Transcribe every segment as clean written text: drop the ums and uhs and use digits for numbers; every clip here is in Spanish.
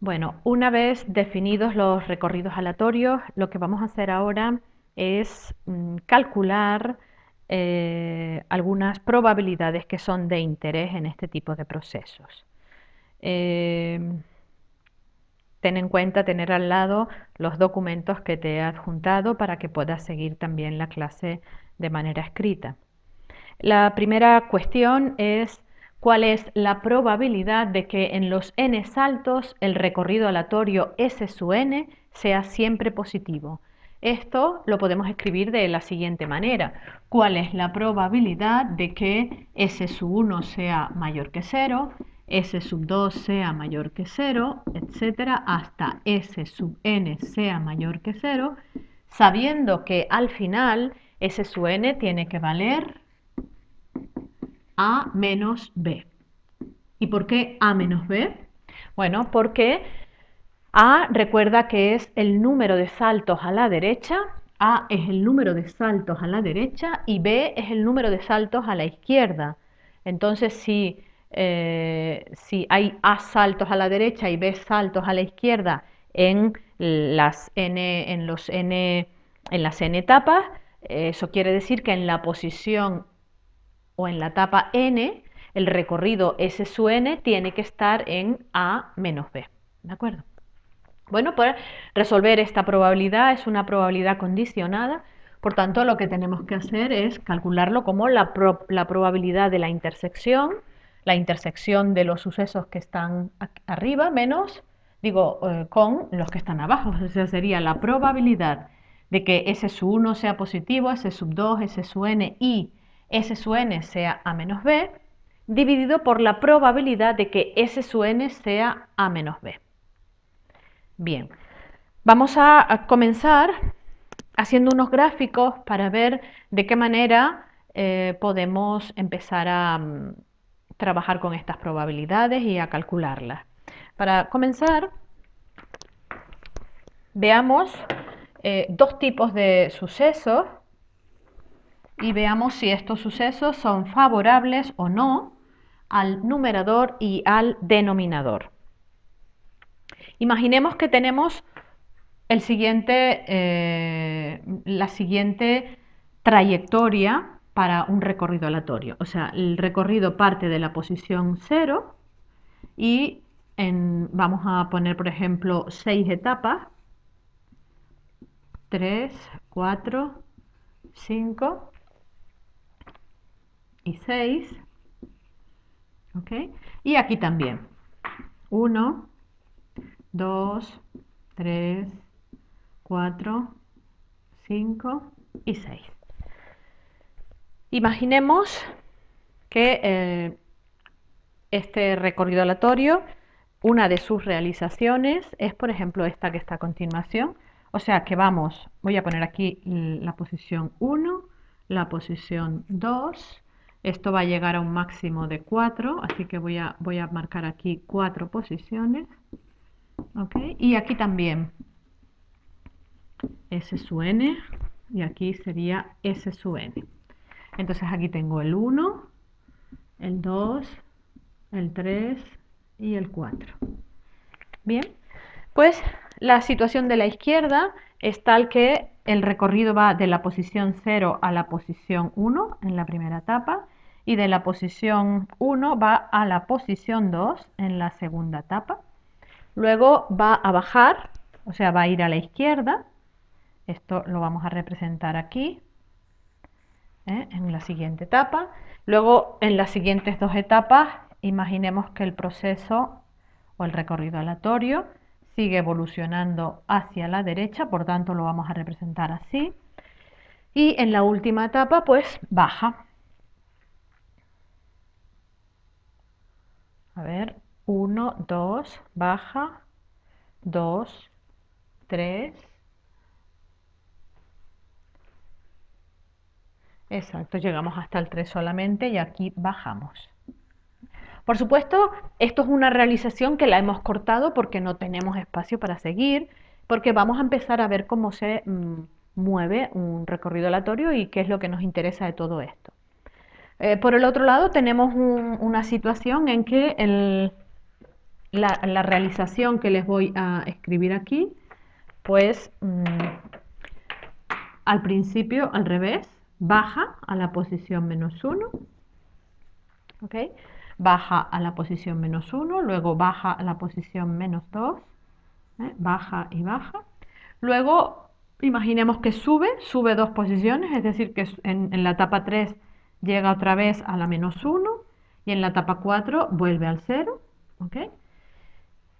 Bueno, una vez definidos los recorridos aleatorios, lo que vamos a hacer ahora es calcular algunas probabilidades que son de interés en este tipo de procesos. Ten en cuenta tener al lado los documentos que te he adjuntado para que puedas seguir también la clase de manera escrita. La primera cuestión es cuál es la probabilidad de que en los n saltos el recorrido aleatorio S sub n sea siempre positivo. Esto lo podemos escribir de la siguiente manera. ¿Cuál es la probabilidad de que S sub 1 sea mayor que 0, S sub 2 sea mayor que 0, etcétera, hasta S sub n sea mayor que 0, sabiendo que al final S sub n tiene que valer A menos B. ¿Y por qué A menos B? Bueno, porque A recuerda que es el número de saltos a la derecha, A es el número de saltos a la derecha y B es el número de saltos a la izquierda. Entonces, si hay A saltos a la derecha y B saltos a la izquierda en las n etapas, eso quiere decir que en la posición o en la etapa n, el recorrido S sub n tiene que estar en A menos B. ¿De acuerdo? Bueno, pues resolver esta probabilidad es una probabilidad condicionada, por tanto lo que tenemos que hacer es calcularlo como la probabilidad de la intersección de los sucesos que están arriba menos, con los que están abajo. O sea, sería la probabilidad de que S sub 1 sea positivo, S sub 2, S sub n y S sub n sea A menos B, dividido por la probabilidad de que S sub n sea A menos B. Bien, vamos a comenzar haciendo unos gráficos para ver de qué manera podemos empezar a trabajar con estas probabilidades y a calcularlas. Para comenzar, veamos dos tipos de sucesos y veamos si estos sucesos son favorables o no al numerador y al denominador. Imaginemos que tenemos la siguiente trayectoria para un recorrido aleatorio. O sea, el recorrido parte de la posición 0 y vamos a poner, por ejemplo, 6 etapas. 3, 4, 5 y 6. ¿Ok? Y aquí también. 1, 2, 3, 4, 5 y 6. Imaginemos que este recorrido aleatorio, una de sus realizaciones es, por ejemplo, esta que está a continuación. O sea que voy a poner aquí la posición 1, la posición 2. Esto va a llegar a un máximo de 4, así que voy a marcar aquí 4 posiciones. ¿Okay? Y aquí también S sub n y aquí sería S sub n. Entonces aquí tengo el 1, el 2, el 3 y el 4. Bien, pues la situación de la izquierda es tal que el recorrido va de la posición 0 a la posición 1 en la primera etapa y de la posición 1 va a la posición 2 en la segunda etapa. Luego va a bajar, o sea, va a ir a la izquierda. Esto lo vamos a representar aquí, en la siguiente etapa. Luego, en las siguientes dos etapas, imaginemos que el proceso o el recorrido aleatorio sigue evolucionando hacia la derecha, por tanto lo vamos a representar así. Y en la última etapa, pues baja. A ver, 1, 2, baja, 2, 3. Exacto, llegamos hasta el 3 solamente y aquí bajamos. Por supuesto, esto es una realización que la hemos cortado porque no tenemos espacio para seguir, porque vamos a empezar a ver cómo se mueve un recorrido aleatorio y qué es lo que nos interesa de todo esto. Por el otro lado, tenemos una situación en que la realización que les voy a escribir aquí, pues al principio al revés, baja a la posición -1, ¿ok? Baja a la posición -1, luego baja a la posición -2, baja y baja. Luego, imaginemos que sube dos posiciones, es decir, que en la etapa 3 llega otra vez a la -1 y en la etapa 4 vuelve al 0, ¿ok?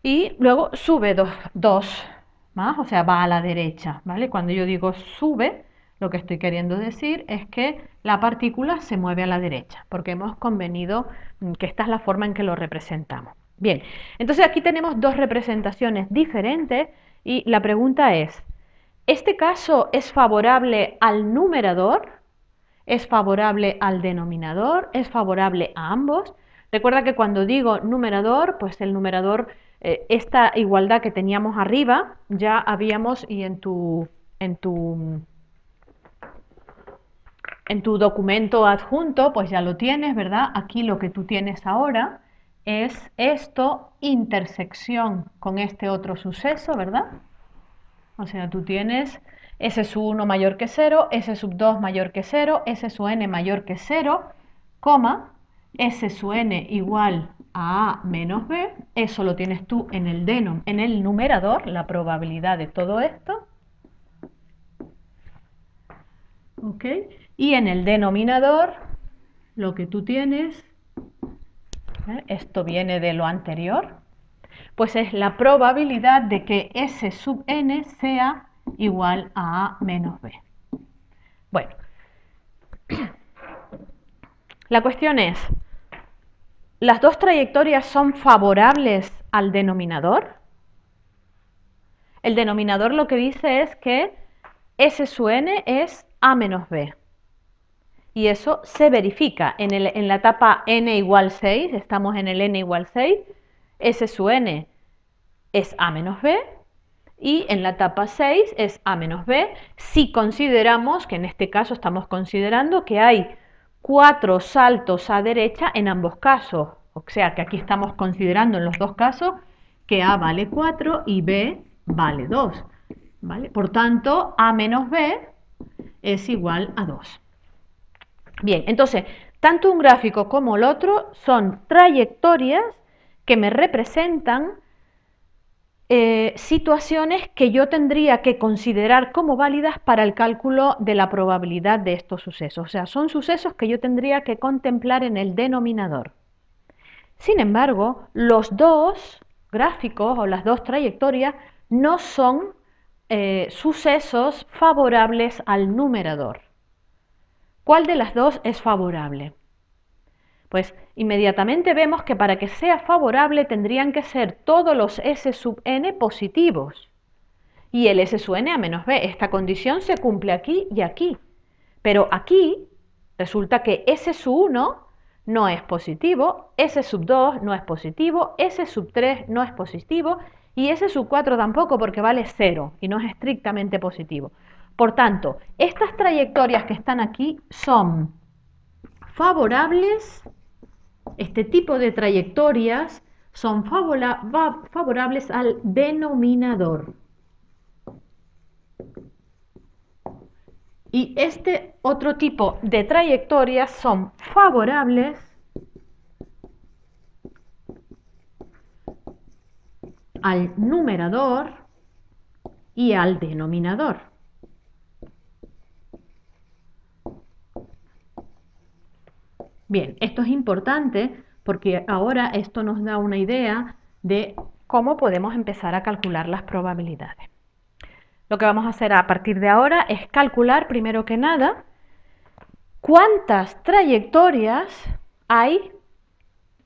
Y luego sube dos más, o sea, va a la derecha, ¿vale? Cuando yo digo sube, lo que estoy queriendo decir es que la partícula se mueve a la derecha, porque hemos convenido que esta es la forma en que lo representamos. Bien, entonces aquí tenemos dos representaciones diferentes y la pregunta es, ¿este caso es favorable al numerador? ¿Es favorable al denominador? ¿Es favorable a ambos? Recuerda que cuando digo numerador, pues el numerador, esta igualdad que teníamos arriba, ya habíamos, y en tu documento adjunto, pues ya lo tienes, ¿verdad? Aquí lo que tú tienes ahora es esto, intersección con este otro suceso, ¿verdad? O sea, tú tienes S sub 1 mayor que 0, S sub 2 mayor que 0, S sub n mayor que 0, coma, S sub n igual a A menos B, eso lo tienes tú en el numerador, la probabilidad de todo esto, ¿ok? Y en el denominador, lo que tú tienes, esto viene de lo anterior, pues es la probabilidad de que S sub n sea igual a A menos B. Bueno, la cuestión es, ¿las dos trayectorias son favorables al denominador? El denominador lo que dice es que S sub n es A menos B. Y eso se verifica en la etapa n igual 6, estamos en el n igual 6, S sub n es A menos B, y en la etapa 6 es A menos B, si consideramos, que en este caso estamos considerando que hay 4 saltos a derecha en ambos casos, o sea que aquí estamos considerando en los dos casos que A vale 4 y B vale 2, ¿vale? Por tanto, A menos B es igual a 2. Bien, entonces, tanto un gráfico como el otro son trayectorias que me representan situaciones que yo tendría que considerar como válidas para el cálculo de la probabilidad de estos sucesos. O sea, son sucesos que yo tendría que contemplar en el denominador. Sin embargo, los dos gráficos o las dos trayectorias no son sucesos favorables al numerador. ¿Cuál de las dos es favorable? Pues inmediatamente vemos que para que sea favorable tendrían que ser todos los S sub n positivos y el S sub n a menos b. Esta condición se cumple aquí y aquí. Pero aquí resulta que S sub 1 no es positivo, S sub 2 no es positivo, S sub 3 no es positivo y S sub 4 tampoco porque vale 0 y no es estrictamente positivo. Por tanto, estas trayectorias que están aquí son favorables. Este tipo de trayectorias son favorables al denominador. Y este otro tipo de trayectorias son favorables al numerador y al denominador. Bien, esto es importante porque ahora esto nos da una idea de cómo podemos empezar a calcular las probabilidades. Lo que vamos a hacer a partir de ahora es calcular, primero que nada, cuántas trayectorias hay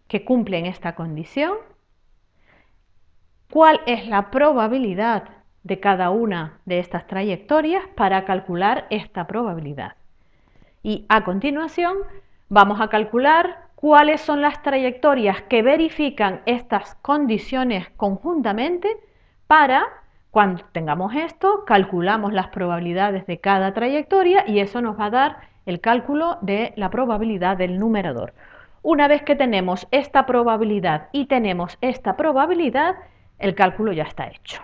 que cumplen esta condición, cuál es la probabilidad de cada una de estas trayectorias para calcular esta probabilidad. Y a continuación vamos a calcular cuáles son las trayectorias que verifican estas condiciones conjuntamente para, cuando tengamos esto, calculamos las probabilidades de cada trayectoria y eso nos va a dar el cálculo de la probabilidad del numerador. Una vez que tenemos esta probabilidad y tenemos esta probabilidad, el cálculo ya está hecho.